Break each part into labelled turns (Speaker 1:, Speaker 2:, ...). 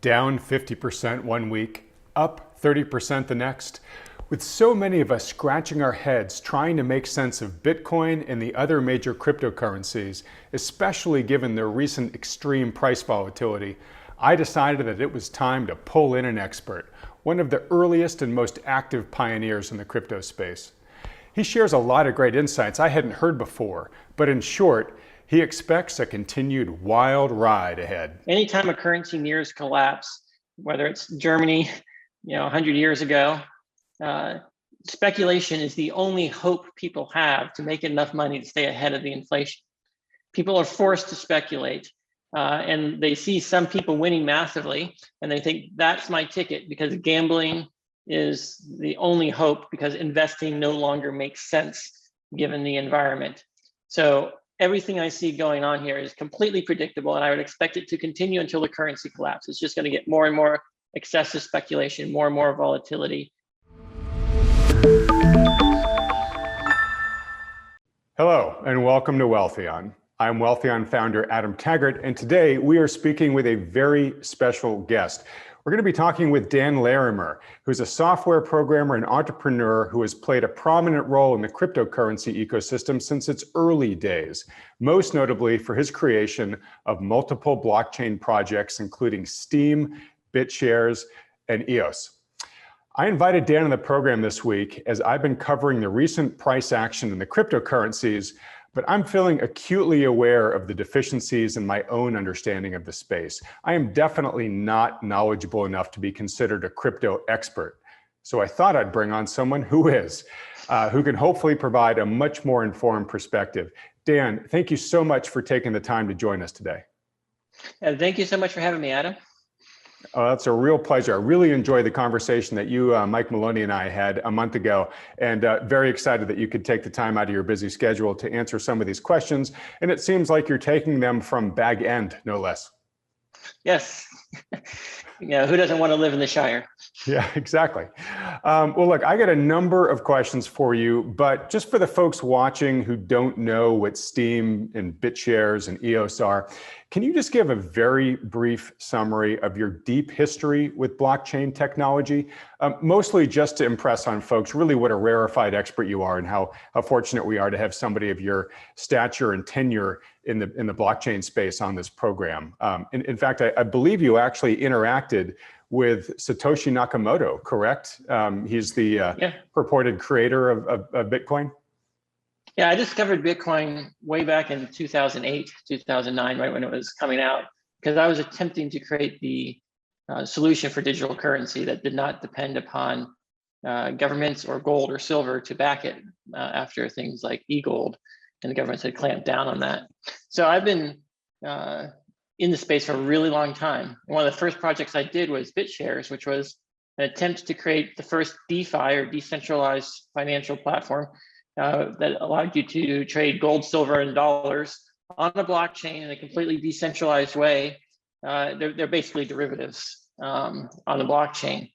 Speaker 1: Down 50% one week, up 30% the next. With so many of us scratching our heads trying to make sense of Bitcoin and the other major cryptocurrencies, especially given their recent extreme price volatility, I decided that it was time to pull in an expert, one of the earliest and most active pioneers in the crypto space. He shares a lot of great insights I hadn't heard before, but in short, he expects a continued wild ride ahead.
Speaker 2: Anytime a currency nears collapse, whether it's Germany, 100 years ago, speculation is the only hope people have to make enough money to stay ahead of the inflation. People are forced to speculate, and they see some people winning massively, and they think that's my ticket because gambling is the only hope because investing no longer makes sense given the environment. So everything I see going on here is completely predictable, and I would expect it to continue until the currency collapses. It's just going to get more and more excessive speculation, more and more volatility.
Speaker 1: Hello, and welcome to Wealthion. I'm Wealthion founder Adam Taggart, and today we are speaking with a very special guest. We're going to be talking with Dan Larimer, who's a software programmer and entrepreneur who has played a prominent role in the cryptocurrency ecosystem since its early days, most notably for his creation of multiple blockchain projects, including Steem, BitShares, and EOS. I invited Dan on the program this week as I've been covering the recent price action in the cryptocurrencies, but I'm feeling acutely aware of the deficiencies in my own understanding of the space. I am definitely not knowledgeable enough to be considered a crypto expert. So I thought I'd bring on someone who is, who can hopefully provide a much more informed perspective. Dan, thank you so much for taking the time to join us today.
Speaker 2: Thank you so much for having me, Adam.
Speaker 1: Oh, that's a real pleasure. I really enjoyed the conversation that you, Mike Maloney, and I had a month ago, and very excited that you could take the time out of your busy schedule to answer some of these questions. And it seems like you're taking them from bag end, no less.
Speaker 2: Yes. Who doesn't want to live in the Shire?
Speaker 1: Yeah, exactly. Well, look, I got a number of questions for you, but just for the folks watching who don't know what Steem and BitShares and EOS are, can you just give a very brief summary of your deep history with blockchain technology? Mostly just to impress on folks really what a rarefied expert you are and how fortunate we are to have somebody of your stature and tenure in the blockchain space on this program. In fact, I believe you actually interacted with Satoshi Nakamoto, correct? He's the purported creator of Bitcoin.
Speaker 2: Yeah, I discovered Bitcoin way back in 2008, 2009, right when it was coming out, because I was attempting to create the solution for digital currency that did not depend upon governments or gold or silver to back it after things like e-gold, and the governments had clamped down on that. So I've been in the space for a really long time. One of the first projects I did was BitShares, which was an attempt to create the first DeFi or decentralized financial platform that allowed you to trade gold, silver, and dollars on a blockchain in a completely decentralized way. They're basically derivatives on the blockchain.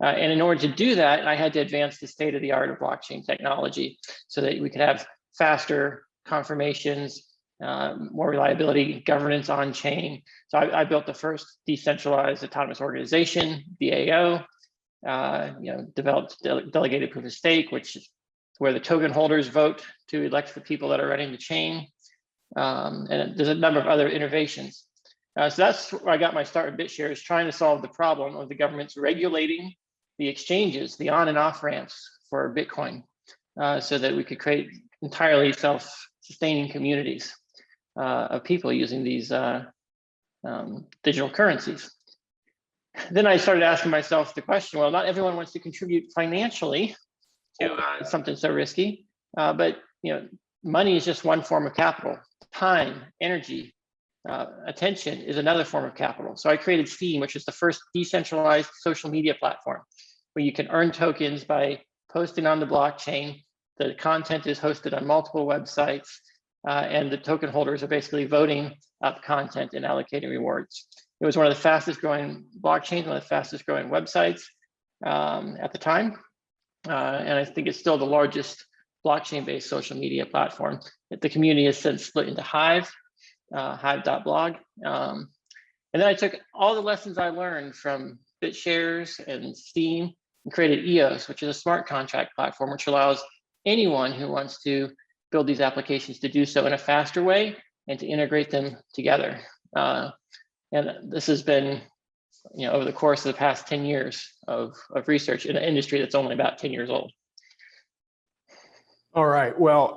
Speaker 2: And in order to do that, I had to advance the state of the art of blockchain technology so that we could have faster confirmations, more reliability, governance on chain. So I built the first decentralized autonomous organization, DAO, developed delegated proof of stake, which is where the token holders vote to elect the people that are running the chain. And there's a number of other innovations. So that's where I got my start with BitShares, trying to solve the problem of the governments regulating the exchanges, the on and off ramps for Bitcoin, so that we could create entirely self-sustaining communities of people using these digital currencies. Then I started asking myself the question, well, not everyone wants to contribute financially to something so risky, but money is just one form of capital. Time, energy, attention is another form of capital. So I created Steem, which is the first decentralized social media platform where you can earn tokens by posting on the blockchain. The content is hosted on multiple websites, and the token holders are basically voting up content and allocating rewards. It was one of the fastest growing blockchains, one of the fastest growing websites at the time. And I think it's still the largest blockchain-based social media platform. The community has since split into Hive, hive.blog, And then I took all the lessons I learned from BitShares and Steem and created EOS, which is a smart contract platform, which allows anyone who wants to build these applications to do so in a faster way and to integrate them together. And this has been, over the course of the past 10 years of research in an industry that's only about 10 years old.
Speaker 1: All right. Well,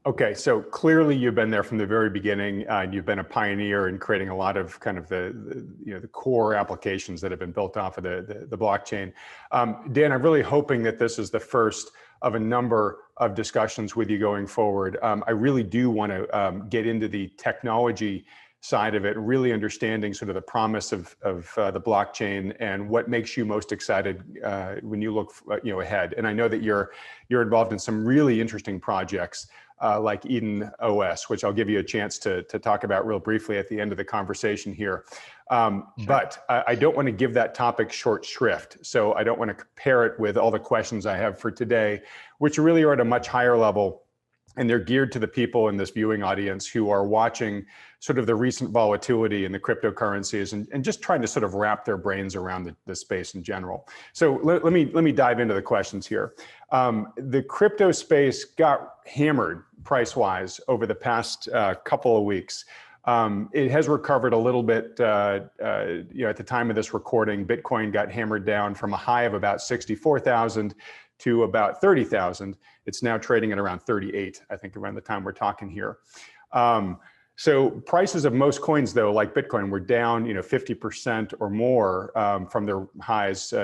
Speaker 1: okay. So clearly you've been there from the very beginning. You've been a pioneer in creating a lot of kind of the core applications that have been built off of the blockchain. Dan, I'm really hoping that this is the first of a number of discussions with you going forward. I really do want to get into the technology side of it, really understanding sort of the promise of the blockchain and what makes you most excited when you look ahead. And I know that you're involved in some really interesting projects like Eden OS, which I'll give you a chance to talk about real briefly at the end of the conversation here. Sure. But I don't want to give that topic short shrift. So I don't want to compare it with all the questions I have for today, which really are at a much higher level. And they're geared to the people in this viewing audience who are watching sort of the recent volatility in the cryptocurrencies and just trying to sort of wrap their brains around the space in general. So let me dive into the questions here. The crypto space got hammered price-wise over the past couple of weeks. It has recovered a little bit. At the time of this recording, Bitcoin got hammered down from a high of about 64,000 to about 30,000. It's now trading at around 38, I think, around the time we're talking here. So prices of most coins, though, like Bitcoin, were down, 50% or more from their highs,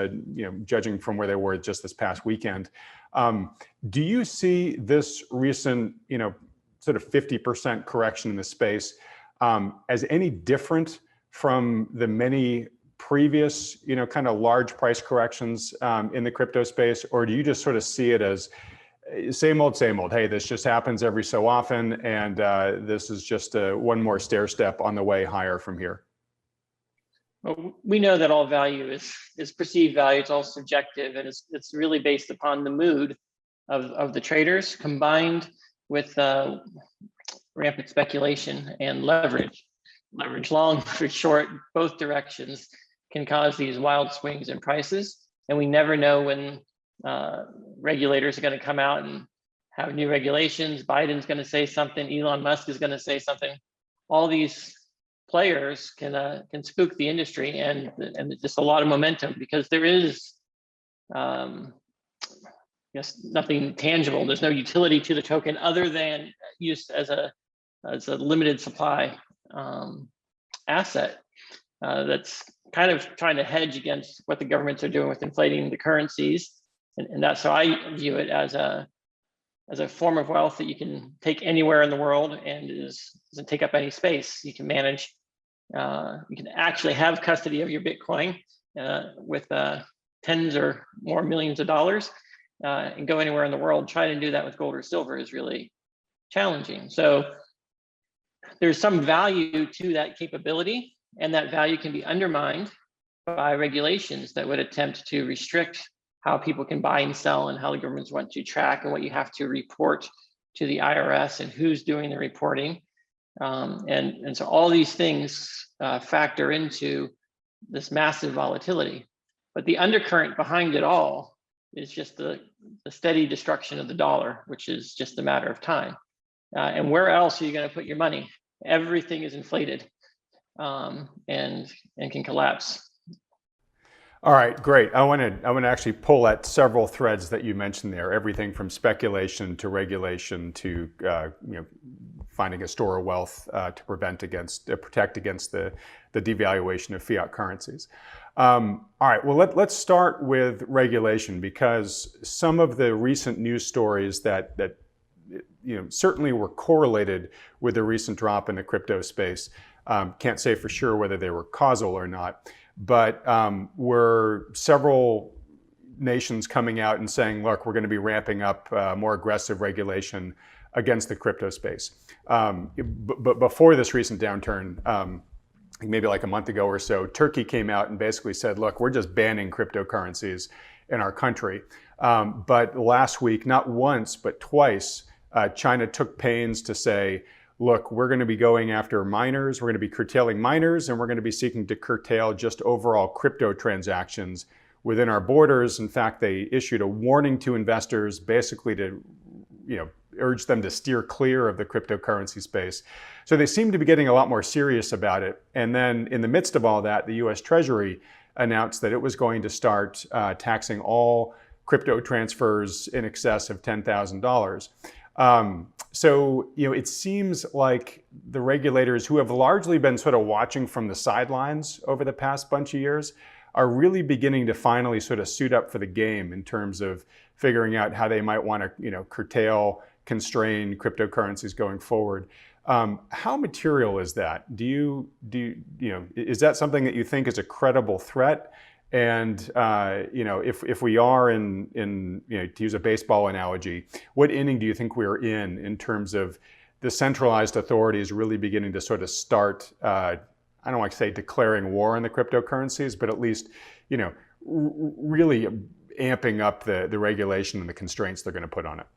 Speaker 1: judging from where they were just this past weekend. Do you see this recent, sort of 50% correction in the space as any different from the many previous, kind of large price corrections in the crypto space, or do you just sort of see it as same old, same old? Hey, this just happens every so often, and this is just one more stair step on the way higher from here?
Speaker 2: Well, we know that all value is perceived value. It's all subjective, and it's really based upon the mood of the traders combined with rampant speculation and leverage. Leverage long, leverage short, both directions can cause these wild swings in prices. And we never know when regulators are going to come out and have new regulations. Biden's going to say something. Elon Musk is going to say something. All these players can spook the industry and just a lot of momentum because there is nothing tangible. There's no utility to the token other than use as a limited supply asset that's kind of trying to hedge against what the governments are doing with inflating the currencies. And that's how I view it, as a form of wealth that you can take anywhere in the world and doesn't take up any space. You can manage, you can actually have custody of your Bitcoin with tens or more millions of dollars and go anywhere in the world. Trying to do that with gold or silver is really challenging. So there's some value to that capability, and that value can be undermined by regulations that would attempt to restrict how people can buy and sell and how the governments want to track and what you have to report to the IRS and who's doing the reporting. And so all these things factor into this massive volatility. But the undercurrent behind it all is just the steady destruction of the dollar, which is just a matter of time. And where else are you going to put your money? Everything is inflated and can collapse.
Speaker 1: All right, great. I want to actually pull at several threads that you mentioned there. Everything from speculation to regulation to finding a store of wealth to protect against the devaluation of fiat currencies. All right. Well, let's start with regulation, because some of the recent news stories that certainly were correlated with the recent drop in the crypto space. Can't say for sure whether they were causal or not, but were several nations coming out and saying, look, we're going to be ramping up more aggressive regulation against the crypto space. But before this recent downturn, maybe like a month ago or so, Turkey came out and basically said, look, we're just banning cryptocurrencies in our country. But last week, not once, but twice, China took pains to say, look, we're going to be going after miners, we're going to be curtailing miners, and we're going to be seeking to curtail just overall crypto transactions within our borders. In fact, they issued a warning to investors basically to, urge them to steer clear of the cryptocurrency space. So they seem to be getting a lot more serious about it. And then in the midst of all that, the US Treasury announced that it was going to start taxing all crypto transfers in excess of $10,000. So, it seems like the regulators, who have largely been sort of watching from the sidelines over the past bunch of years, are really beginning to finally sort of suit up for the game in terms of figuring out how they might want to, curtail, constrain cryptocurrencies going forward. How material is that? Is that something that you think is a credible threat? And if we are in to use a baseball analogy, what inning do you think we're in terms of the centralized authorities really beginning to sort of start? I don't like to say declaring war on the cryptocurrencies, but at least really amping up the regulation and the constraints they're going to put on it.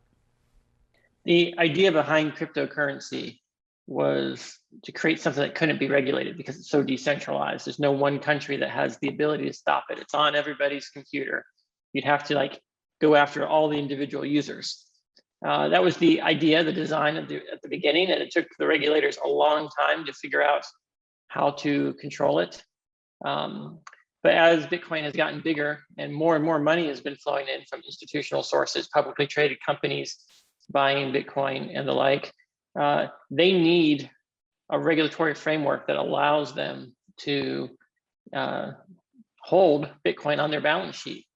Speaker 2: The idea behind cryptocurrency was to create something that couldn't be regulated because it's so decentralized. There's no one country that has the ability to stop it. It's on everybody's computer. You'd have to go after all the individual users. That was the idea, the design at the beginning, and it took the regulators a long time to figure out how to control it. But as Bitcoin has gotten bigger and more money has been flowing in from institutional sources, publicly traded companies buying Bitcoin and the like, they need a regulatory framework that allows them to hold Bitcoin on their balance sheet.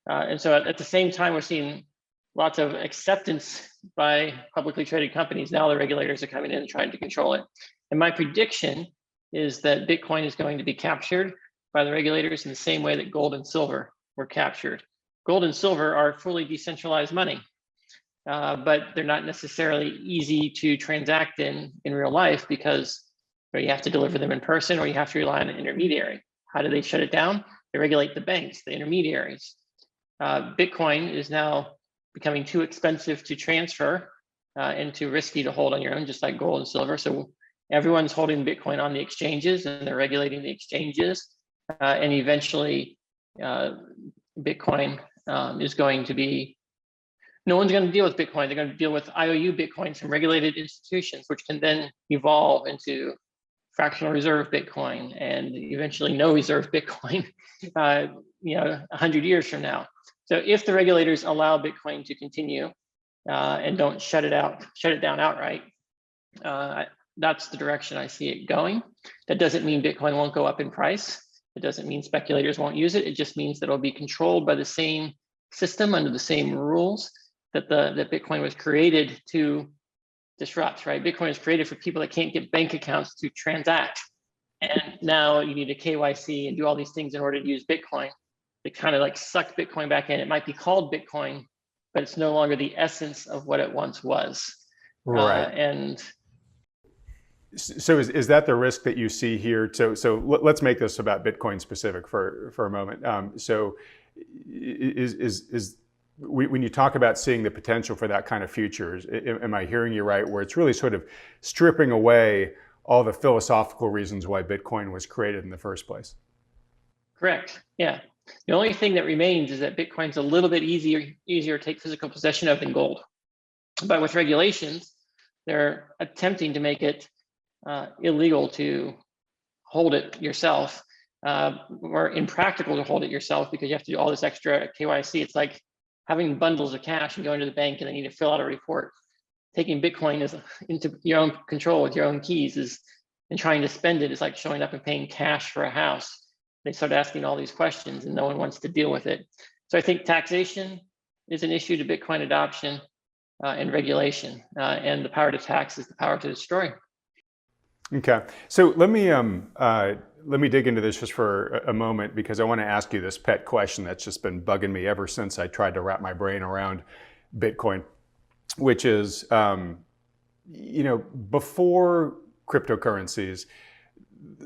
Speaker 2: And so at the same time, we're seeing lots of acceptance by publicly traded companies. Now the regulators are coming in and trying to control it. And my prediction is that Bitcoin is going to be captured by the regulators in the same way that gold and silver were captured. Gold and silver are fully decentralized money. But they're not necessarily easy to transact in real life because you have to deliver them in person or you have to rely on an intermediary. How do they shut it down? They regulate the banks, the intermediaries. Bitcoin is now becoming too expensive to transfer and too risky to hold on your own, just like gold and silver. So everyone's holding Bitcoin on the exchanges and they're regulating the exchanges. And eventually Bitcoin is going to be, no one's going to deal with Bitcoin. They're going to deal with IOU Bitcoins from regulated institutions, which can then evolve into fractional reserve Bitcoin and eventually no reserve Bitcoin, 100 years from now. So if the regulators allow Bitcoin to continue and don't shut it down outright, that's the direction I see it going. That doesn't mean Bitcoin won't go up in price. It doesn't mean speculators won't use it. It just means that it'll be controlled by the same system under the same rules that Bitcoin was created to disrupt, right? Bitcoin was created for people that can't get bank accounts to transact. And now you need a KYC and do all these things in order to use Bitcoin. They kind of suck Bitcoin back in. It might be called Bitcoin, but it's no longer the essence of what it once was.
Speaker 1: Right. So is that the risk that you see here? So let's make this about Bitcoin specific for a moment. So when you talk about seeing the potential for that kind of future, am I hearing you right, where it's really sort of stripping away all the philosophical reasons why Bitcoin was created in the first place?
Speaker 2: Correct. Yeah. The only thing that remains is that Bitcoin's a little bit easier to take physical possession of than gold. But with regulations, they're attempting to make it illegal to hold it yourself, or impractical to hold it yourself because you have to do all this extra KYC. It's like having bundles of cash and going to the bank and then you need to fill out a report. Taking Bitcoin into your own control with your own keys and trying to spend it is like showing up and paying cash for a house. They start asking all these questions and no one wants to deal with it. So I think taxation is an issue to Bitcoin adoption and regulation, and the power to tax is the power to destroy.
Speaker 1: Okay, so let me dig into this just for a moment, because I want to ask you this pet question that's just been bugging me ever since I tried to wrap my brain around Bitcoin, which is, before cryptocurrencies,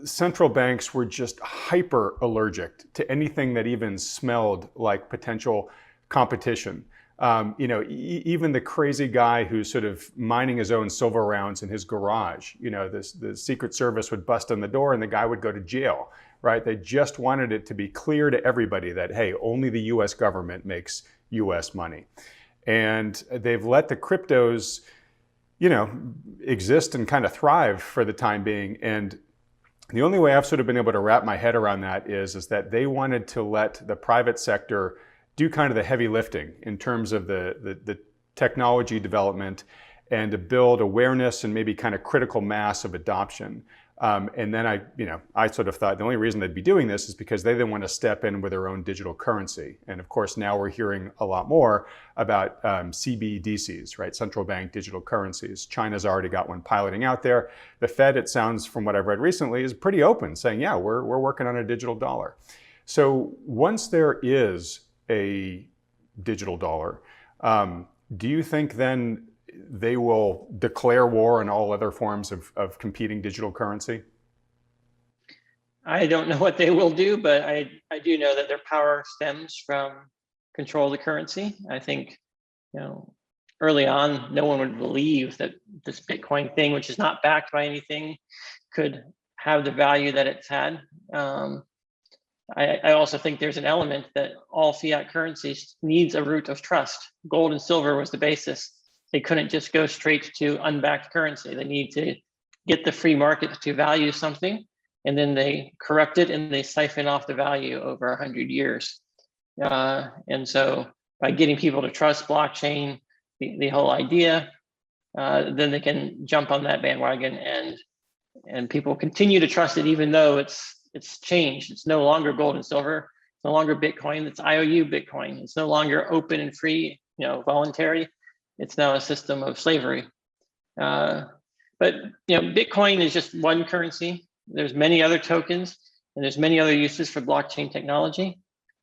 Speaker 1: central banks were just hyper allergic to anything that even smelled like potential competition. Even the crazy guy who's sort of mining his own silver rounds in his garage, the Secret Service would bust on the door and the guy would go to jail, right? They just wanted it to be clear to everybody that, hey, only the US government makes US money. And they've let the cryptos, exist and kind of thrive for the time being. And the only way I've sort of been able to wrap my head around that is that they wanted to let the private sector do kind of the heavy lifting in terms of the technology development and to build awareness and maybe kind of critical mass of adoption. And then I sort of thought the only reason they'd be doing this is because they didn't want to step in with their own digital currency. And of course, now we're hearing a lot more about CBDCs, right? Central bank digital currencies. China's already got one piloting out there. The Fed, it sounds from what I've read recently, is pretty open, saying, yeah, we're working on a digital dollar. So once there is a digital dollar, do you think then they will declare war on all other forms of competing digital currency?
Speaker 2: I don't know what they will do, but I do know that their power stems from control of the currency. I think, early on, no one would believe that this Bitcoin thing, which is not backed by anything, could have the value that it's had. I also think there's an element that all fiat currencies needs a root of trust. Gold and silver was the basis. They couldn't just go straight to unbacked currency. They need to get the free market to value something, and then they correct it and they siphon off the value over 100 years. And so by getting people to trust blockchain, the whole idea, then they can jump on that bandwagon, and people continue to trust it even though it's changed. It's no longer gold and silver. It's no longer Bitcoin. It's IOU Bitcoin. It's no longer open and free, voluntary. It's now a system of slavery. But Bitcoin is just one currency. There's many other tokens, and there's many other uses for blockchain technology.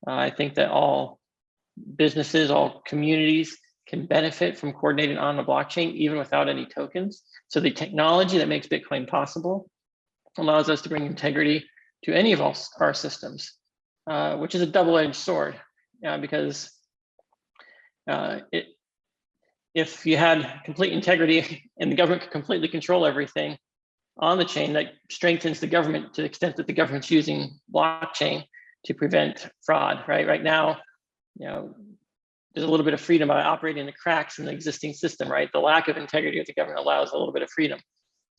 Speaker 2: I think that all businesses, all communities can benefit from coordinating on the blockchain, even without any tokens. So the technology that makes Bitcoin possible allows us to bring integrity to any of our systems, which is a double-edged sword, because if you had complete integrity and the government could completely control everything on the chain, that strengthens the government to the extent that the government's using blockchain to prevent fraud, right? Right now, there's a little bit of freedom by operating the cracks in the existing system, right? The lack of integrity of the government allows a little bit of freedom.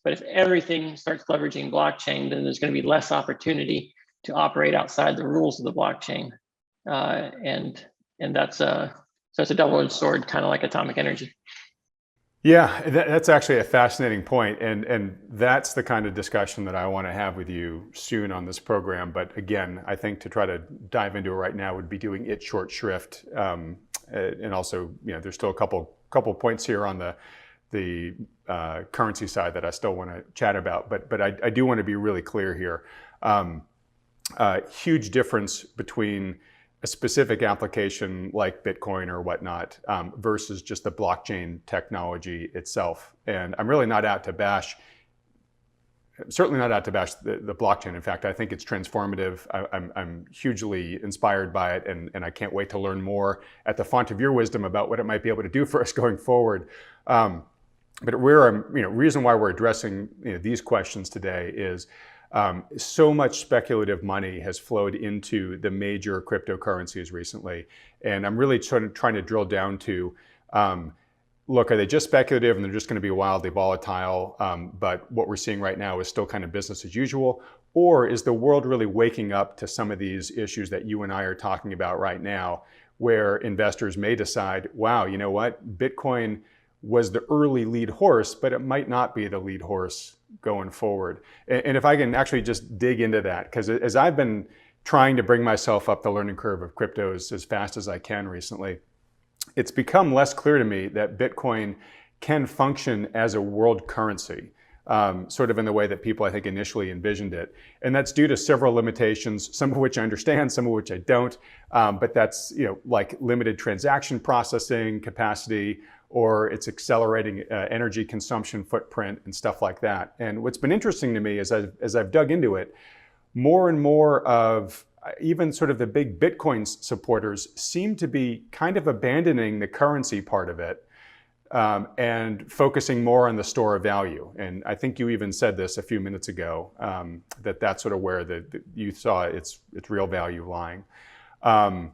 Speaker 2: But if everything starts leveraging blockchain, then there's going to be less opportunity to operate outside the rules of the blockchain. And that's so it's a double-edged sword, kind of like atomic energy.
Speaker 1: Yeah, that's actually a fascinating point, and that's the kind of discussion that I want to have with you soon on this program. But again, I think to try to dive into it right now would be doing it short shrift, and also, there's still a couple points here on the currency side that I still want to chat about. But I do want to be really clear here. Huge difference between a specific application like Bitcoin or whatnot versus just the blockchain technology itself. And I'm really not out to bash, certainly not out to bash the blockchain. In fact, I think it's transformative. I'm hugely inspired by it, and I can't wait to learn more at the font of your wisdom about what it might be able to do for us going forward. But reason why we're addressing these questions today is so much speculative money has flowed into the major cryptocurrencies recently. And I'm really trying to drill down to, look, are they just speculative and they're just going to be wildly volatile, but what we're seeing right now is still kind of business as usual? Or is the world really waking up to some of these issues that you and I are talking about right now, where investors may decide, wow, you know what, Bitcoin was the early lead horse, but it might not be the lead horse going forward. And if I can actually just dig into that, because as I've been trying to bring myself up the learning curve of cryptos as fast as I can recently, it's become less clear to me that Bitcoin can function as a world currency, sort of in the way that people, I think, initially envisioned it. And that's due to several limitations, some of which I understand, some of which I don't. But that's, like limited transaction processing capacity, or it's accelerating energy consumption footprint and stuff like that. And what's been interesting to me is as I've dug into it, more and more of, even sort of the big Bitcoin supporters seem to be kind of abandoning the currency part of it and focusing more on the store of value. And I think you even said this a few minutes ago, that that's sort of where you saw its real value lying. And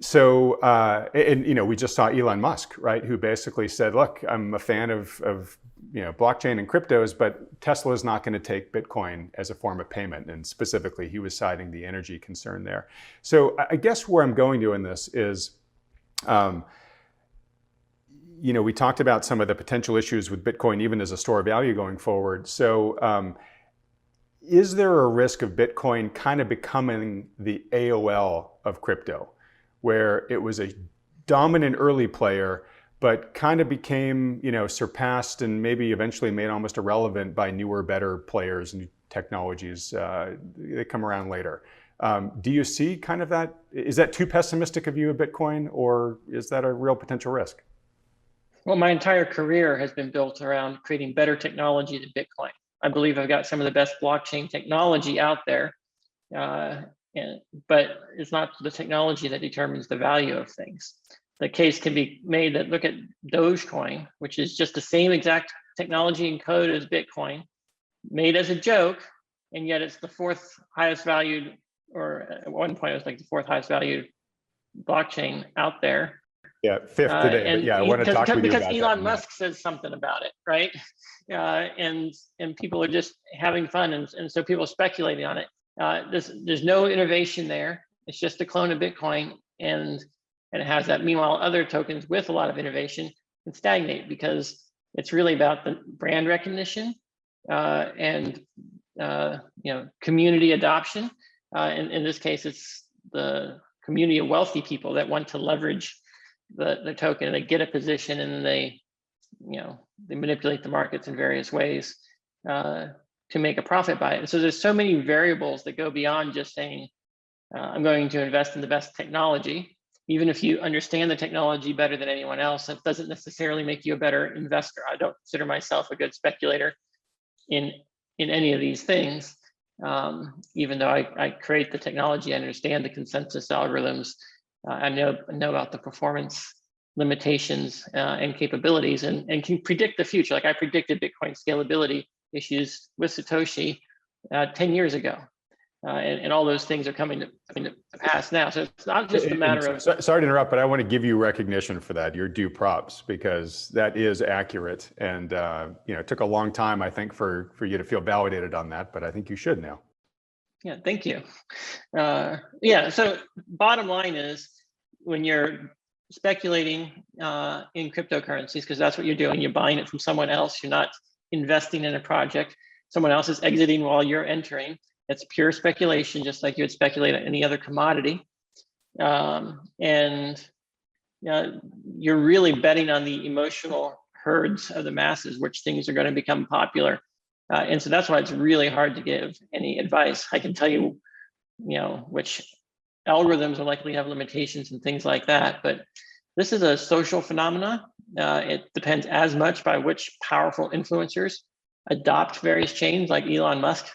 Speaker 1: we just saw Elon Musk, right, who basically said, look, I'm a fan of blockchain and cryptos, but Tesla is not going to take Bitcoin as a form of payment. And specifically, he was citing the energy concern there. So I guess where I'm going to in this is, we talked about some of the potential issues with Bitcoin, even as a store of value going forward. So is there a risk of Bitcoin kind of becoming the AOL of crypto, where it was a dominant early player, but kind of became, surpassed and maybe eventually made almost irrelevant by newer, better players and technologies that come around later? Do you see kind of that? Is that too pessimistic a view of Bitcoin, or is that a real potential risk?
Speaker 2: Well, my entire career has been built around creating better technology than Bitcoin. I believe I've got some of the best blockchain technology out there, but it's not the technology that determines the value of things. The case can be made that look at Dogecoin, which is just the same exact technology and code as Bitcoin, made as a joke, and yet it's the fourth highest valued, or at one point it was like the fourth highest valued blockchain out there.
Speaker 1: Yeah, fifth today. But yeah, I want to talk with you about that.
Speaker 2: Because Elon Musk says something about it, right? And people are just having fun, and so people are speculating on it. There's no innovation there. It's just a clone of Bitcoin, and it has that. Meanwhile, other tokens with a lot of innovation can stagnate because it's really about the brand recognition and community adoption. In this case, it's the community of wealthy people that want to leverage the token, and they get a position, and then they manipulate the markets in various ways to make a profit by it. And so there's so many variables that go beyond just saying, I'm going to invest in the best technology. Even if you understand the technology better than anyone else, that doesn't necessarily make you a better investor. I don't consider myself a good speculator in any of these things, even though I create the technology, I understand the consensus algorithms. I know about the performance limitations and capabilities, and can predict the future. Like I predicted Bitcoin scalability issues with Satoshi 10 years ago. And all those things are coming to pass now. So it's not just a matter of...
Speaker 1: Sorry to interrupt, but I want to give you recognition for that. Your due props, because that is accurate. And it took a long time, I think, for you to feel validated on that, but I think you should now.
Speaker 2: Yeah, thank you. So bottom line is, when you're speculating in cryptocurrencies, because that's what you're doing, you're buying it from someone else, you're not investing in a project, someone else is exiting while you're entering. It's pure speculation, just like you would speculate on any other commodity. And you're really betting on the emotional herds of the masses, which things are going to become popular. And so that's why it's really hard to give any advice. I can tell you, which algorithms will likely have limitations and things like that, but this is a social phenomenon. It depends as much by which powerful influencers adopt various chains, like Elon Musk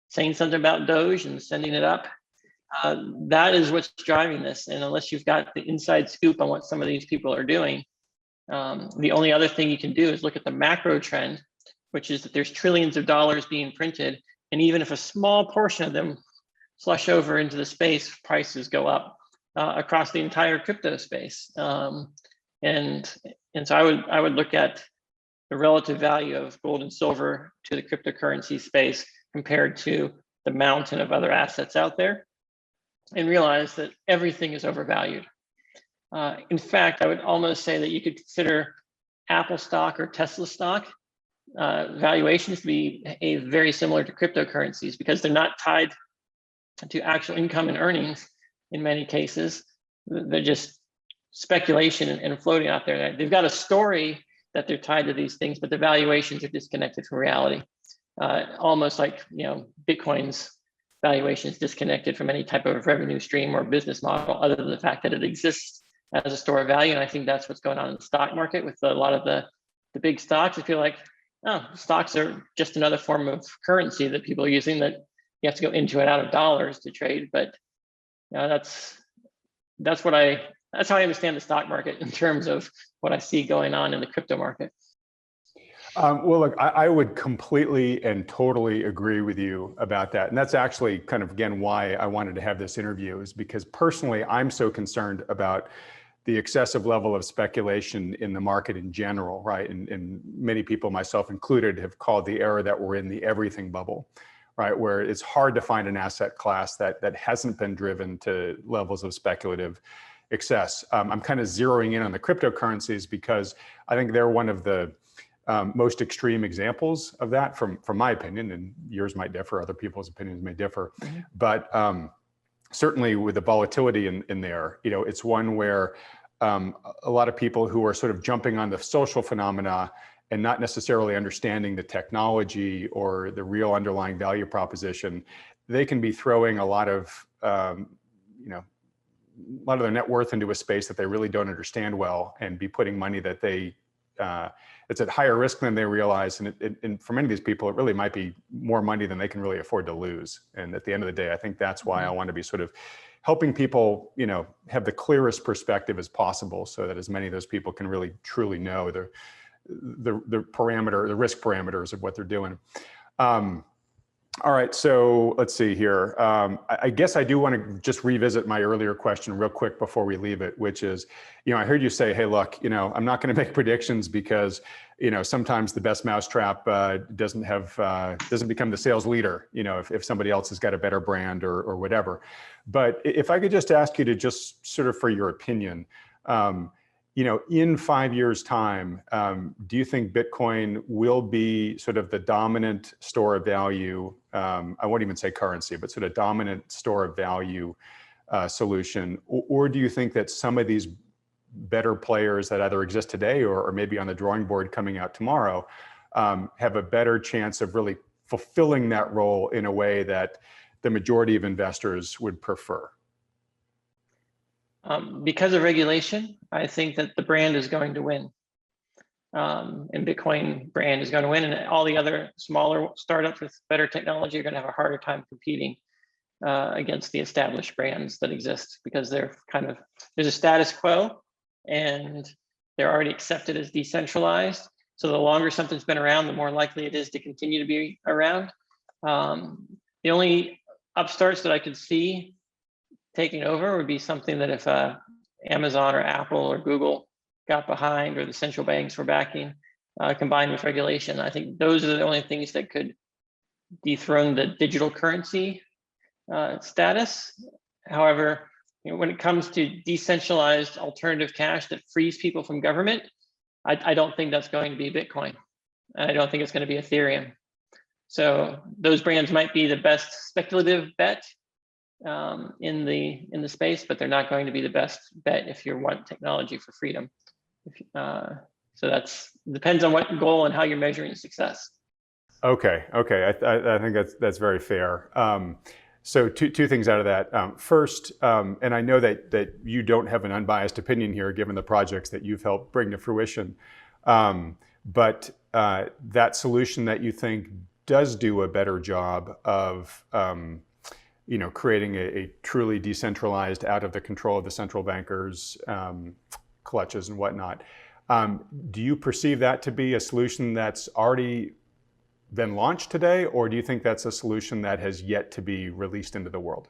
Speaker 2: saying something about Doge and sending it up. That is what's driving this. And unless you've got the inside scoop on what some of these people are doing, the only other thing you can do is look at the macro trend, which is that there's trillions of dollars being printed. And even if a small portion of them flush over into the space, prices go up across the entire crypto space. And so I would look at the relative value of gold and silver to the cryptocurrency space compared to the mountain of other assets out there, and realize that everything is overvalued. In fact, I would almost say that you could consider Apple stock or Tesla stock valuations to be very similar to cryptocurrencies, because they're not tied to actual income and earnings in many cases. They're just speculation and floating out there. They've got a story that they're tied to these things, but the valuations are disconnected from reality. Almost like Bitcoin's valuation is disconnected from any type of revenue stream or business model, other than the fact that it exists as a store of value. And I think that's what's going on in the stock market with a lot of the big stocks. I feel like, stocks are just another form of currency that people are using, that you have to go into and out of dollars to trade. But that's how I understand the stock market in terms of what I see going on in the crypto market.
Speaker 1: Well, look, I would completely and totally agree with you about that. And that's actually kind of, again, why I wanted to have this interview, is because personally, I'm so concerned about the excessive level of speculation in the market in general, right? And many people, myself included, have called the era that we're in the everything bubble, right? Where it's hard to find an asset class that hasn't been driven to levels of speculative excess. I'm kind of zeroing in on the cryptocurrencies because I think they're one of the most extreme examples of that, from my opinion, and yours might differ, other people's opinions may differ. Mm-hmm. But certainly with the volatility in there, it's one where a lot of people who are sort of jumping on the social phenomena and not necessarily understanding the technology or the real underlying value proposition, they can be throwing a lot of their net worth into a space that they really don't understand well, and be putting money that it's at higher risk than they realize. And for many of these people, it really might be more money than they can really afford to lose. And at the end of the day, I think that's why I want to be sort of helping people, have the clearest perspective as possible, so that as many of those people can really truly know the risk parameters of what they're doing. All right, so let's see here. I guess I do want to just revisit my earlier question real quick before we leave it, which is, I heard you say, hey, look, I'm not going to make predictions because, sometimes the best mousetrap doesn't become the sales leader, if somebody else has got a better brand or whatever. But if I could just ask you to just sort of, for your opinion, in 5 years' time, do you think Bitcoin will be sort of the dominant store of value? I won't even say currency, but sort of dominant store of value solution? Or do you think that some of these better players that either exist today or maybe on the drawing board coming out tomorrow have a better chance of really fulfilling that role in a way that the majority of investors would prefer?
Speaker 2: Because of regulation, I think that the brand is going to win. And Bitcoin brand is going to win, and all the other smaller startups with better technology are going to have a harder time competing against the established brands that exist, because there's a status quo and they're already accepted as decentralized. So the longer something's been around, the more likely it is to continue to be around. The only upstarts that I could see taking over would be something that if Amazon or Apple or Google got behind, or the central banks were backing, combined with regulation. I think those are the only things that could dethrone the digital currency status. However, when it comes to decentralized alternative cash that frees people from government, I don't think that's going to be Bitcoin. And I don't think it's going to be Ethereum. So those brands might be the best speculative bet in the space, but they're not going to be the best bet if you want technology for freedom. So that's depends on what goal and how you're measuring success.
Speaker 1: Okay. I think that's very fair. So two things out of that. First, and I know that you don't have an unbiased opinion here, given the projects that you've helped bring to fruition, but that solution that you think does do a better job of creating a truly decentralized, out of the control of the central bankers, clutches and whatnot. Do you perceive that to be a solution that's already been launched today, or do you think that's a solution that has yet to be released into the world?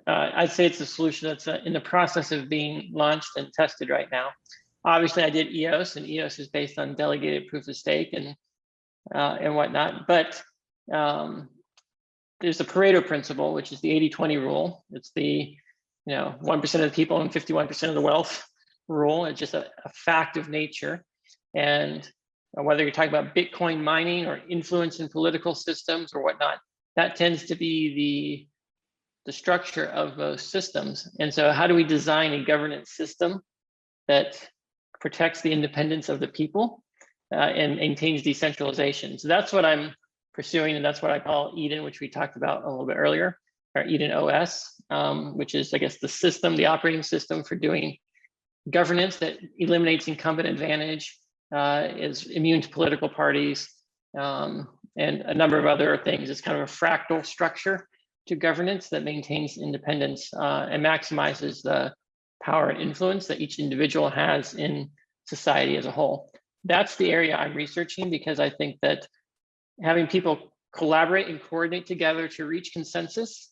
Speaker 2: I'd say it's a solution that's in the process of being launched and tested right now. Obviously, I did EOS, and EOS is based on delegated proof of stake and whatnot. But there's the Pareto principle, which is the 80-20 rule. It's the 1% of the people and 51% of the wealth rule. It's just a fact of nature. And whether you're talking about Bitcoin mining or influence in political systems or whatnot, that tends to be the structure of those systems. And so how do we design a governance system that protects the independence of the people and maintains decentralization? So that's what I'm pursuing, and that's what I call Eden, which we talked about a little bit earlier, or Eden OS, which is, I guess, the operating system for doing governance that eliminates incumbent advantage, is immune to political parties, and a number of other things. It's kind of a fractal structure to governance that maintains independence and maximizes the power and influence that each individual has in society as a whole. That's the area I'm researching, because I think that having people collaborate and coordinate together to reach consensus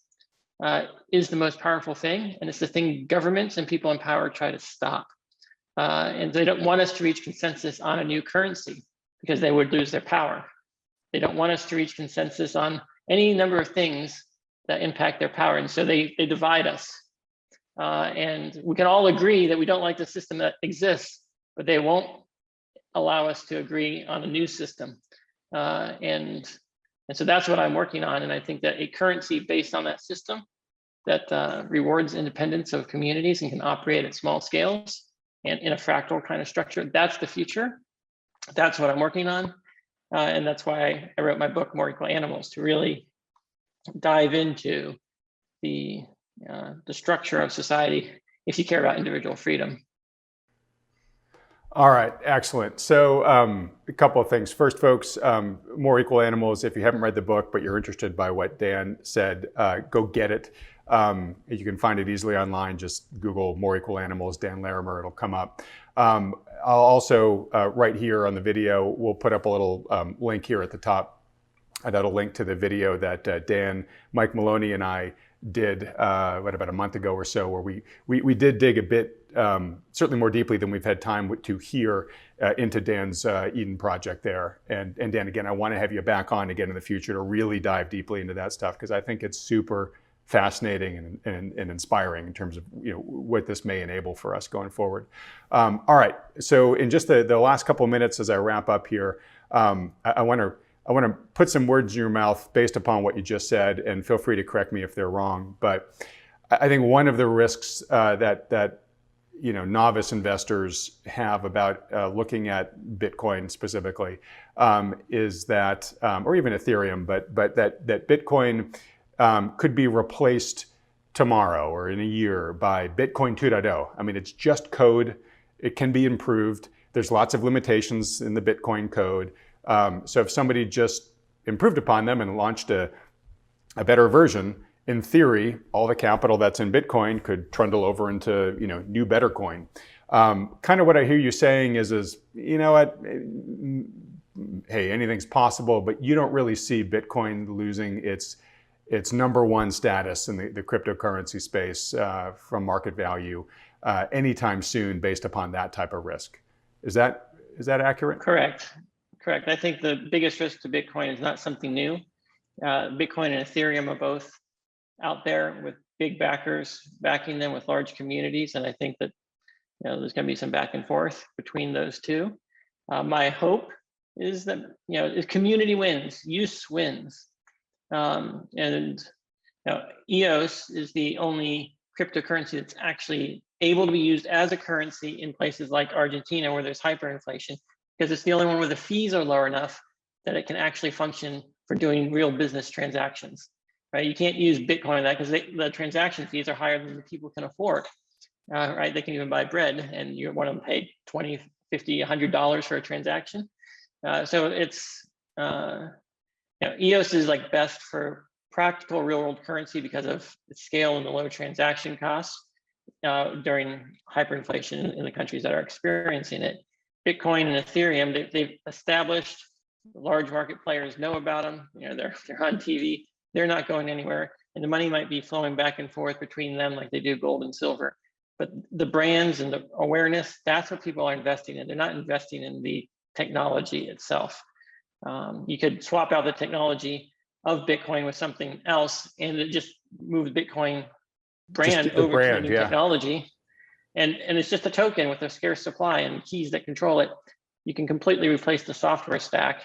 Speaker 2: is the most powerful thing. And it's the thing governments and people in power try to stop. And they don't want us to reach consensus on a new currency because they would lose their power. They don't want us to reach consensus on any number of things that impact their power. And so they divide us. And we can all agree that we don't like the system that exists, but they won't allow us to agree on a new system. And so that's what I'm working on. And I think that a currency based on that system that rewards independence of communities and can operate at small scales and in a fractal kind of structure, that's the future. That's what I'm working on. And that's why I wrote my book, More Equal Animals, to really dive into the structure of society if you care about individual freedom.
Speaker 1: All right, excellent. So a couple of things. First, folks, More Equal Animals, if you haven't read the book, but you're interested by what Dan said, go get it. You can find it easily online. Just Google More Equal Animals, Dan Larimer, it'll come up. I'll also, right here on the video, we'll put up a little link here at the top. That'll link to the video that Dan, Mike Maloney, and I did about a month ago or so, where we did dig a bit, certainly more deeply than we've had time to hear, into Dan's Eden project there. And Dan, again, I want to have you back on again in the future to really dive deeply into that stuff, because I think it's super fascinating and inspiring in terms of what this may enable for us going forward. All right, so in just the last couple of minutes as I wrap up here, I want to put some words in your mouth based upon what you just said, and feel free to correct me if they're wrong. But I think one of the risks that novice investors have about looking at Bitcoin specifically is that, or even Ethereum, but that Bitcoin could be replaced tomorrow or in a year by Bitcoin 2.0. I mean, it's just code. It can be improved. There's lots of limitations in the Bitcoin code. So if somebody just improved upon them and launched a better version, in theory, all the capital that's in Bitcoin could trundle over into new better coin. Kind of what I hear you saying is what, hey, anything's possible, but you don't really see Bitcoin losing its number one status in the cryptocurrency space from market value anytime soon, based upon that type of risk. Is that accurate?
Speaker 2: Correct. I think the biggest risk to Bitcoin is not something new. Bitcoin and Ethereum are both out there with big backers backing them, with large communities, and I think that there's going to be some back and forth between those two. My hope is that if community wins, use wins, and EOS is the only cryptocurrency that's actually able to be used as a currency in places like Argentina, where there's hyperinflation, because it's the only one where the fees are low enough that it can actually function for doing real business transactions. Right? You can't use Bitcoin on that because the transaction fees are higher than the people can afford. Right? They can even buy bread, and you want to pay $20, $50, $100 for a transaction. So it's EOS is like best for practical real-world currency because of its scale and the low transaction costs during hyperinflation in the countries that are experiencing it. Bitcoin and Ethereum, they've established, large market players know about them. They're on TV. They're not going anywhere, and the money might be flowing back and forth between them like they do gold and silver. But the brands and the awareness, that's what people are investing in. They're not investing in the technology itself. You could swap out the technology of Bitcoin with something else, and it just moves Bitcoin brand over to a new technology. And it's just a token with a scarce supply and keys that control it. You can completely replace the software stack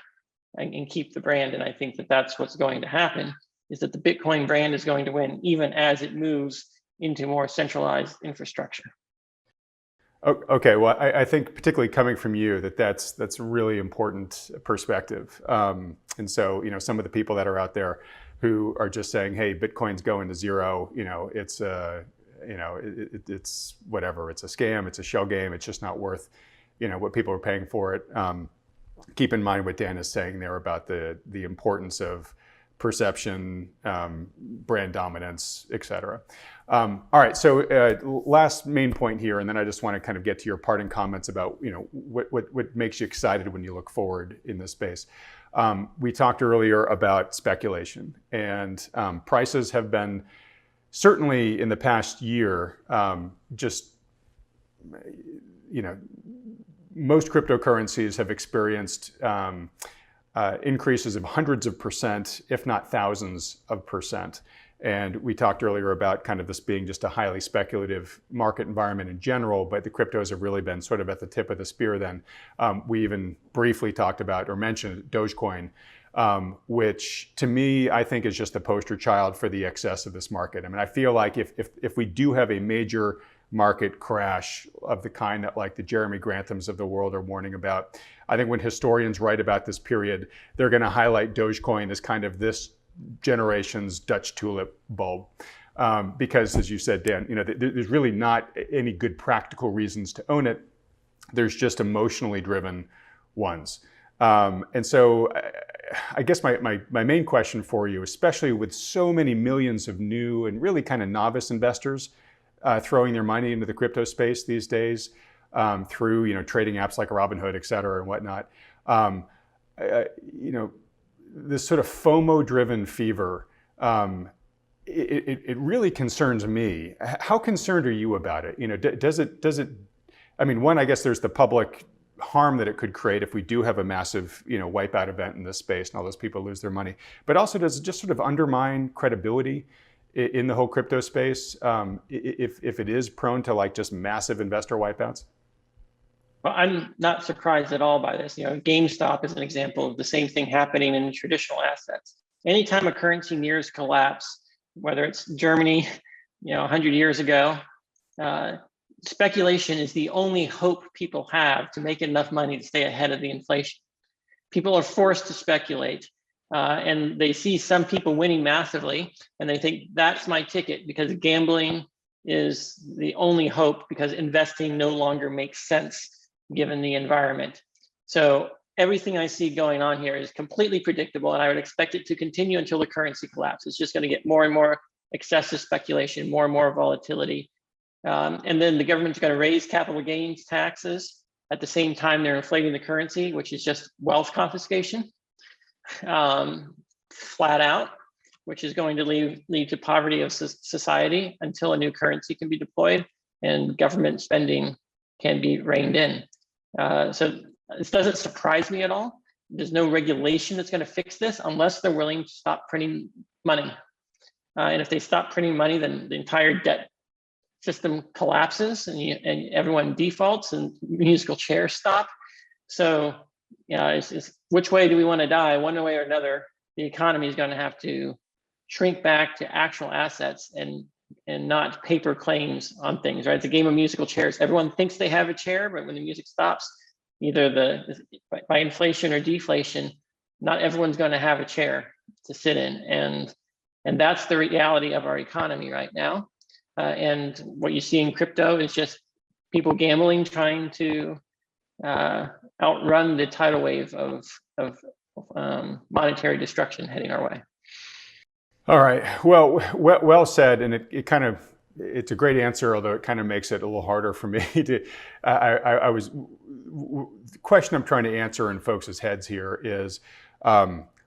Speaker 2: and keep the brand. And I think that that's what's going to happen, is that the Bitcoin brand is going to win, even as it moves into more centralized infrastructure.
Speaker 1: Okay, well, I think particularly coming from you, that's a really important perspective. And so, some of the people that are out there who are just saying, hey, Bitcoin's going to zero, it's it's whatever, it's a scam, it's a shell game, it's just not worth, what people are paying for it. Keep in mind what Dan is saying there about the importance of perception, brand dominance, et cetera. All right, so last main point here, and then I just want to kind of get to your parting comments about what makes you excited when you look forward in this space. We talked earlier about speculation, and prices have been certainly in the past year just most cryptocurrencies have experienced increases of hundreds of percent, if not thousands of percent. And we talked earlier about kind of this being just a highly speculative market environment in general, but the cryptos have really been sort of at the tip of the spear then. We even briefly talked about or mentioned Dogecoin, which to me, I think is just a poster child for the excess of this market. I mean, I feel like if we do have a major market crash of the kind that like the Jeremy Granthams of the world are warning about, I think when historians write about this period, they're going to highlight Dogecoin as kind of this generation's Dutch tulip bulb. Because as you said, Dan, there's really not any good practical reasons to own it. There's just emotionally driven ones. And so I guess my main question for you, especially with so many millions of new and really kind of novice investors throwing their money into the crypto space these days through trading apps like Robinhood, et cetera, and whatnot. This sort of FOMO-driven fever, it really concerns me. How concerned are you about it? Does it? I mean, one, I guess there's the public harm that it could create if we do have a massive, wipeout event in this space and all those people lose their money. But also, does it just sort of undermine credibility in the whole crypto space if it is prone to like just massive investor wipeouts?
Speaker 2: Well, I'm not surprised at all by this. GameStop is an example of the same thing happening in traditional assets. Anytime a currency nears collapse, whether it's Germany, 100 years ago, speculation is the only hope people have to make enough money to stay ahead of the inflation. People are forced to speculate, and they see some people winning massively, and they think that's my ticket because gambling is the only hope because investing no longer makes sense given the environment. So everything I see going on here is completely predictable, and I would expect it to continue until the currency collapses. It's just going to get more and more excessive speculation, more and more volatility. And then the government's going to raise capital gains taxes. At the same time, they're inflating the currency, which is just wealth confiscation, flat out, which is going to lead to poverty of society until a new currency can be deployed and government spending can be reined in. So this doesn't surprise me at all. There's no regulation that's going to fix this unless they're willing to stop printing money. And if they stop printing money, then the entire debt system collapses and everyone defaults and musical chairs stop. So, it's which way do we want to die? One way or another, the economy is going to have to shrink back to actual assets and not paper claims on things, right? It's a game of musical chairs. Everyone thinks they have a chair, but when the music stops, either by inflation or deflation, not everyone's going to have a chair to sit in. And that's the reality of our economy right now. And what you see in crypto is just people gambling, trying to outrun the tidal wave of monetary destruction heading our way.
Speaker 1: All right. Well said. And it's a great answer, although it kind of makes it a little harder for me to. The question I'm trying to answer in folks' heads here is,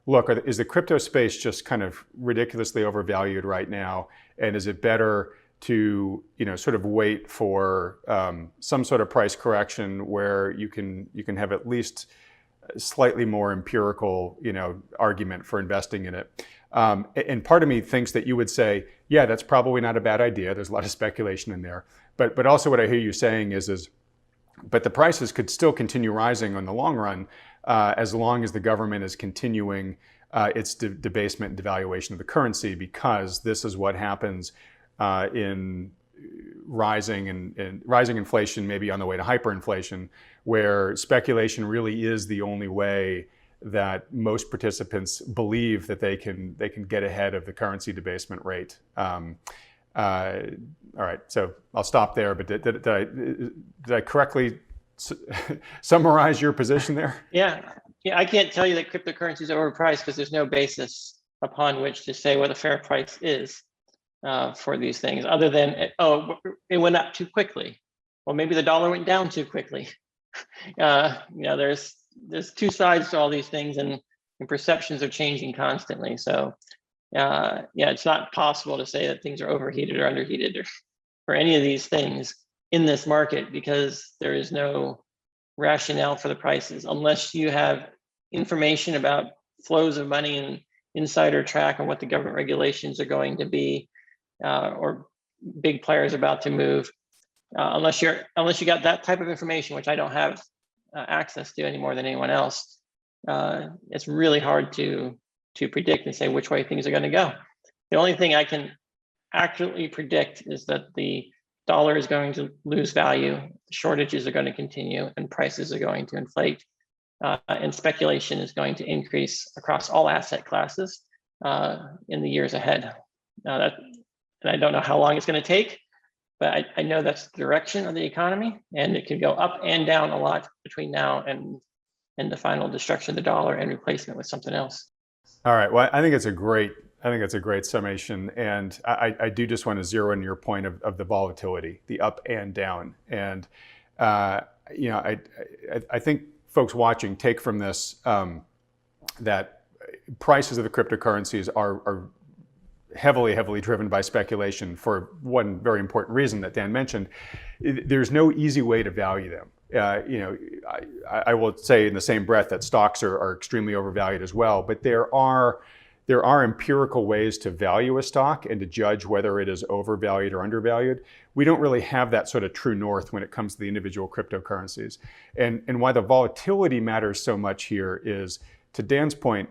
Speaker 1: look, is the crypto space just kind of ridiculously overvalued right now, and is it better to sort of wait for some sort of price correction where you can have at least slightly more empirical argument for investing in it? And part of me thinks that you would say, yeah, that's probably not a bad idea. There's a lot of speculation in there. But also what I hear you saying is but the prices could still continue rising in the long run as long as the government is continuing its debasement and devaluation of the currency, because this is what happens in rising inflation, maybe on the way to hyperinflation, where speculation really is the only way that most participants believe that they can get ahead of the currency debasement rate. All right, so I'll stop there. But did I correctly summarize your position there?
Speaker 2: Yeah, I can't tell you that cryptocurrencies are overpriced because there's no basis upon which to say what a fair price is for these things, other than, oh, it went up too quickly. Well, maybe the dollar went down too quickly. There's two sides to all these things, and perceptions are changing constantly. So it's not possible to say that things are overheated or underheated or any of these things in this market, because there is no rationale for the prices unless you have information about flows of money and insider track on what the government regulations are going to be, or big players about to move. Unless you got that type of information, which I don't have access to any more than anyone else, it's really hard to predict and say which way things are going to go. The only thing I can accurately predict is that the dollar is going to lose value, shortages are going to continue, and prices are going to inflate, and speculation is going to increase across all asset classes in the years ahead. And I don't know how long it's going to take, but I know that's the direction of the economy, and it can go up and down a lot between now and the final destruction of the dollar and replacement with something else.
Speaker 1: All right. Well, I think it's a great summation, and I do just want to zero in your point of the volatility, the up and down, and I think folks watching take from this that prices of the cryptocurrencies are heavily driven by speculation for one very important reason that Dan mentioned. There's no easy way to value them. I will say in the same breath that stocks are extremely overvalued as well, but there are empirical ways to value a stock and to judge whether it is overvalued or undervalued. We don't really have that sort of true north when it comes to the individual cryptocurrencies. And why the volatility matters so much here is, to Dan's point,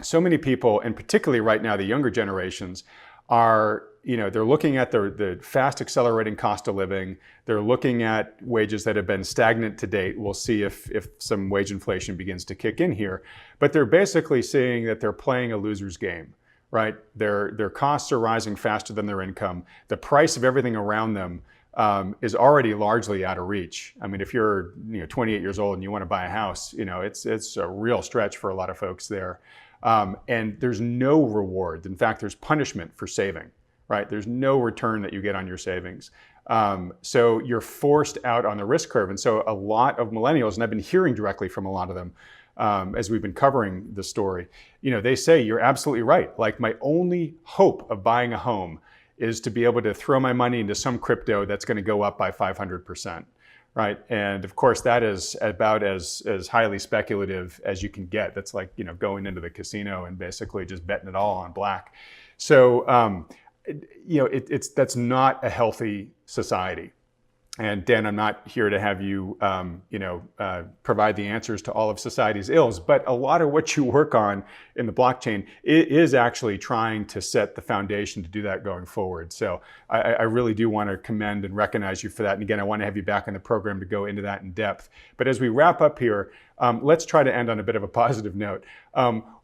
Speaker 1: so many people, and particularly right now the younger generations, are, they're looking at the fast accelerating cost of living. They're looking at wages that have been stagnant to date. We'll see if some wage inflation begins to kick in here. But they're basically seeing that they're playing a loser's game, right? Their costs are rising faster than their income. The price of everything around them is already largely out of reach. I mean, if you're 28 years old and you want to buy a house, it's a real stretch for a lot of folks there. And there's no reward. In fact, there's punishment for saving, right? There's no return that you get on your savings. So you're forced out on the risk curve. And so a lot of millennials, and I've been hearing directly from a lot of them as we've been covering the story, they say, you're absolutely right. Like, my only hope of buying a home is to be able to throw my money into some crypto that's going to go up by 500%. Right. And of course, that is about as highly speculative as you can get. That's like, going into the casino and basically just betting it all on black. So, that's not a healthy society. And Dan, I'm not here to have you, provide the answers to all of society's ills, but a lot of what you work on in the blockchain is actually trying to set the foundation to do that going forward. So I really do want to commend and recognize you for that. And again, I want to have you back on the program to go into that in depth. But as we wrap up here, let's try to end on a bit of a positive note.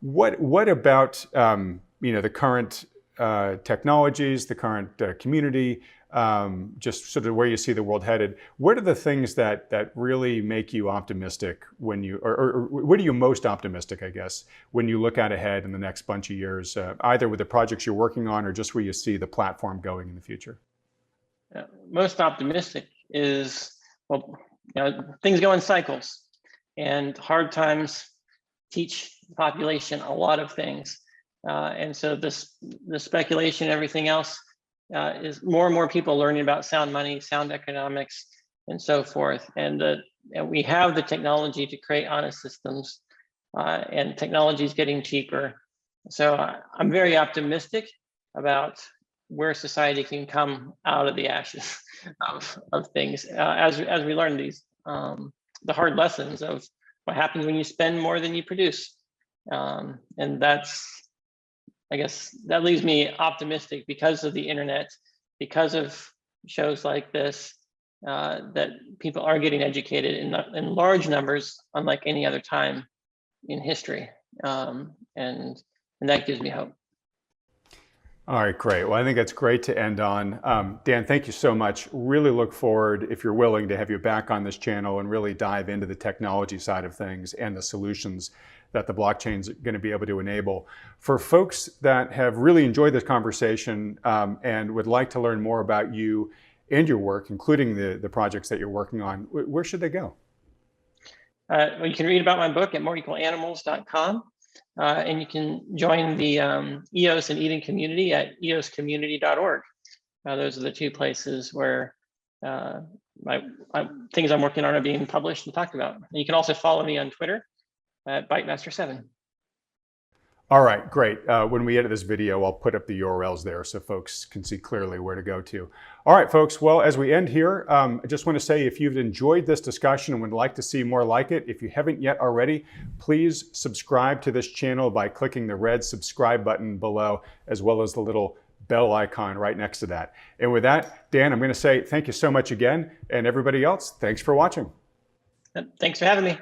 Speaker 1: What about, the current technologies, the current community, just sort of where you see the world headed? What are the things that really make you optimistic when you, or what are you most optimistic, I guess, when you look out ahead in the next bunch of years, either with the projects you're working on or just where you see the platform going in the future?
Speaker 2: Most optimistic is, things go in cycles, and hard times teach the population a lot of things. And so the speculation and everything else is more and more people learning about sound money, sound economics, and so forth. And we have the technology to create honest systems, and technology is getting cheaper. So I'm very optimistic about where society can come out of the ashes of things as we learn these the hard lessons of what happens when you spend more than you produce. And I guess that leaves me optimistic because of the internet, because of shows like this, that people are getting educated in large numbers, unlike any other time in history. And that gives me hope.
Speaker 1: All right, great. Well, I think that's great to end on. Dan, thank you so much. Really look forward, if you're willing, to have you back on this channel and really dive into the technology side of things and the solutions that the blockchain is going to be able to enable. For folks that have really enjoyed this conversation and would like to learn more about you and your work, including the projects that you're working on, where should they go?
Speaker 2: Well, you can read about my book at moreequalanimals.com. And you can join the EOS and Eden community at eoscommunity.org. Those are the two places where things I'm working on are being published and talked about. And you can also follow me on Twitter at ByteMaster7.
Speaker 1: All right, great. When we edit this video, I'll put up the URLs there so folks can see clearly where to go to. All right, folks. Well, as we end here, I just want to say if you've enjoyed this discussion and would like to see more like it, if you haven't yet already, please subscribe to this channel by clicking the red subscribe button below, as well as the little bell icon right next to that. And with that, Dan, I'm going to say thank you so much again. And everybody else, thanks for watching.
Speaker 2: Thanks for having me.